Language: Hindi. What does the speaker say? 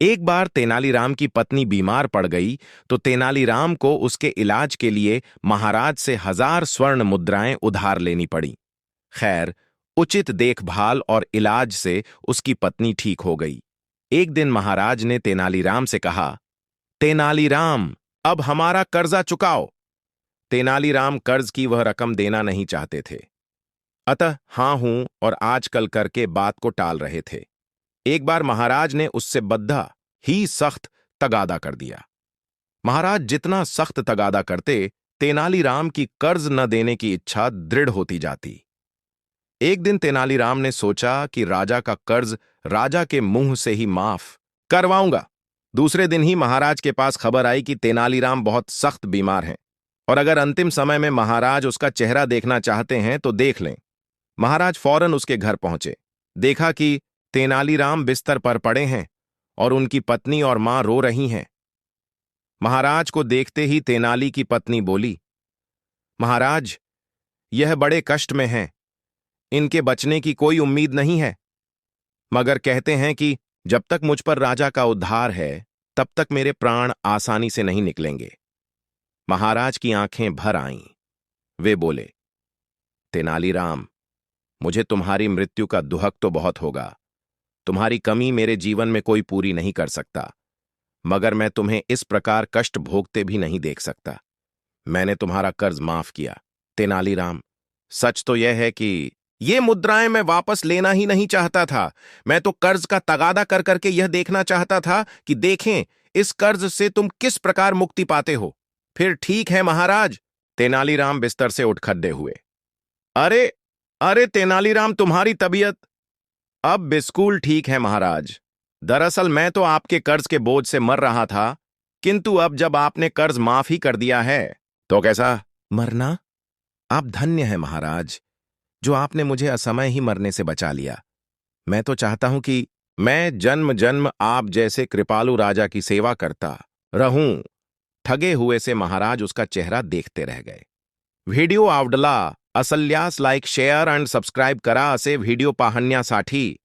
एक बार तेनालीराम की पत्नी बीमार पड़ गई तो तेनालीराम को उसके इलाज के लिए महाराज से 1000 स्वर्ण मुद्राएं उधार लेनी पड़ी। खैर, उचित देखभाल और इलाज से उसकी पत्नी ठीक हो गई। एक दिन महाराज ने तेनालीराम से कहा, तेनालीराम, अब हमारा कर्जा चुकाओ। तेनालीराम कर्ज की वह रकम देना नहीं चाहते थे, अतः हां हूं और आजकल करके बात को टाल रहे थे। एक बार महाराज ने उससे बद्धा ही सख्त तगादा कर दिया। महाराज जितना सख्त तगादा करते, तेनालीराम की कर्ज न देने की इच्छा दृढ़ होती जाती। एक दिन तेनालीराम ने सोचा कि राजा का कर्ज राजा के मुंह से ही माफ करवाऊंगा। दूसरे दिन ही महाराज के पास खबर आई कि तेनालीराम बहुत सख्त बीमार हैं और अगर अंतिम समय में महाराज उसका चेहरा देखना चाहते हैं तो देख लें। महाराज फौरन उसके घर पहुंचे। देखा कि तेनालीराम बिस्तर पर पड़े हैं और उनकी पत्नी और मां रो रही हैं। महाराज को देखते ही तेनाली की पत्नी बोली, महाराज, यह बड़े कष्ट में हैं, इनके बचने की कोई उम्मीद नहीं है, मगर कहते हैं कि जब तक मुझ पर राजा का उद्धार है तब तक मेरे प्राण आसानी से नहीं निकलेंगे। महाराज की आंखें भर आईं। वे बोले, तेनालीराम, मुझे तुम्हारी मृत्यु का दुहक तो बहुत होगा। तुम्हारी कमी मेरे जीवन में कोई पूरी नहीं कर सकता, मगर मैं तुम्हें इस प्रकार कष्ट भोगते भी नहीं देख सकता। मैंने तुम्हारा कर्ज माफ किया। तेनालीराम, सच तो यह है कि ये मुद्राएं मैं वापस लेना ही नहीं चाहता था। मैं तो कर्ज का तगादा कर करके यह देखना चाहता था कि देखें इस कर्ज से तुम किस प्रकार मुक्ति पाते हो। फिर ठीक है महाराज। तेनालीराम बिस्तर से उठ खड़े हुए। अरे अरे तेनालीराम, तुम्हारी तबीयत अब बिल्कुल ठीक है महाराज। दरअसल मैं तो आपके कर्ज के बोझ से मर रहा था, किंतु अब जब आपने कर्ज माफ ही कर दिया है तो कैसा मरना? आप धन्य हैं महाराज, जो आपने मुझे असमय ही मरने से बचा लिया। मैं तो चाहता हूं कि मैं जन्म जन्म आप जैसे कृपालु राजा की सेवा करता रहूं। ठगे हुए से महाराज उसका चेहरा देखते रह गए। व्हिडिओ आवडला असल्यास लाईक, शेअर आणि सबस्क्राईब करा असे व्हिडिओ पाहण्यासाठी।